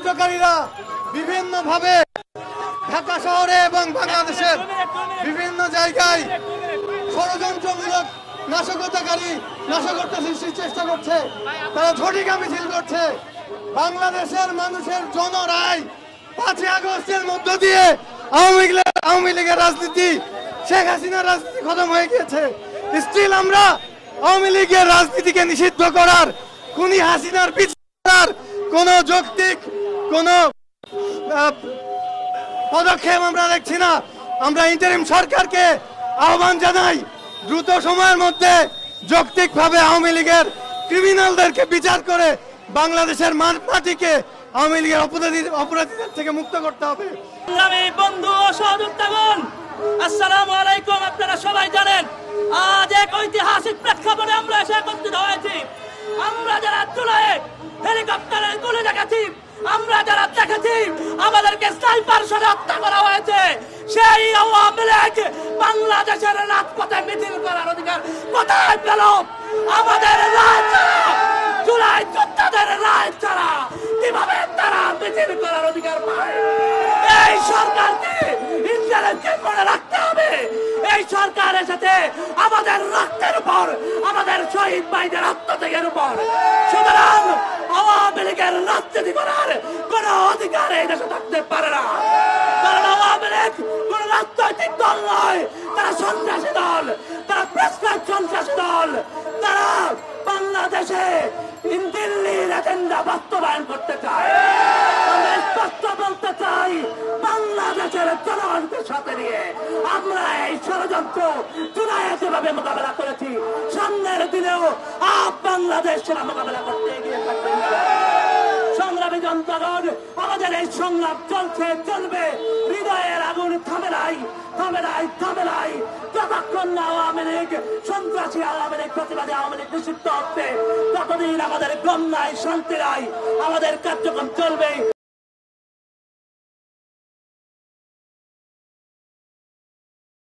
ষড়যন্ত্রকারীরা বিভিন্নভাবে ঢাকা শহরে এবং বাংলাদেশের বিভিন্ন জায়গায় ষড়যন্ত্রমূলক নাশকতা সৃষ্টির চেষ্টা করছে। তারা ঝটিকা মিছিল করছে। বাংলাদেশের মানুষের জনরায় 5ই আগস্টের মধ্য দিয়ে আওয়ামী লীগের রাজনীতি, শেখ হাসিনার রাজনীতি খতম হয়ে গিয়েছে। স্টিল আমরা আওয়ামী লীগের রাজনীতিকে নিষিদ্ধ করার, খুনি হাসিনার বিচার কোন যৌক্তিক কোন পদক্ষেপ আমরা দেখছি না। আমরা ইন্টারিম সরকারকে আহ্বান জানাই, দ্রুত সময়ের মধ্যে যৌক্তিকভাবে আওয়ামী লীগের ক্রিমিনালদেরকে বিচার করে বাংলাদেশের মাটিকে আওয়ামী লীগের অপরাধীদের থেকে মুক্ত করতে হবে। বন্ধু ও সহযোদ্ধাগণ, আসসালামু আলাইকুম। আপনারা সবাই জানেন আজ এক ঐতিহাসিক প্রেক্ষাপটে আমরা এসে একত্রিত হয়েছি। আমরা যারা চুলায় হেলিকপ্টারের গুলি দেখেছি, আমরা যারা দেখেছি আমাদেরকে স্নাইপার শটে হত্যা করা হয়েছে, সেই আওয়ামী লীগ বাংলাদেশের রাজপথে মিছিল করার অধিকার কোথায় পেল? আমাদের রায় ছাড়া, জুলাই যোদ্ধাদের রায় ছাড়া কিভাবে তারা মিছিল করার অধিকার পায়? এই সরকারকে ইন্টারেস্টকে মনে রাখতে হবে। এই সরকারের সাথে আমাদের রক্তের উপর, আমাদের শহীদ ভাইদের আত্মত্যাগের উপর। সুতরাং আওয়ামী লীগের রাজনীতি করার কোন অধিকার এই দেশে থাকতে পারে না। কারণ আওয়ামী লীগ কোন রাজনৈতিক দল নয়, তারা সন্ত্রাসী দল, তারা প্রেসক্রাইব সন্ত্রাসী দল। তারা বাংলাদেশে দিল্লির এজেন্ডা বাস্তবায়ন করতে চায়। আমরা স্পষ্ট বলতে চাই, বাংলাদেশের জনগণকে সাথে নিয়ে আমরা এই ষড়যন্ত্র চূড়ায় যেভাবে মোকাবেলা করেছি, সামনের দিনেও বাংলাদেশ সেটা মোকাবেলা করতে এগিয়ে থাকবে। সংগ্রামী জনগণ, আমাদের এই সংগ্রাম চলছে, চলবে। হৃদয়ের আগুন থামে নাই, থামে নাই, থামে নাই। যতক্ষণ না আওয়ামী লীগ সন্ত্রাসী, আওয়ামী লীগ প্রতিবাদী, আওয়ামী লীগ নিষিদ্ধ হচ্ছে, ততদিন আমাদের গম নাই, শান্তি নাই। আমাদের কার্যক্রম চলবে।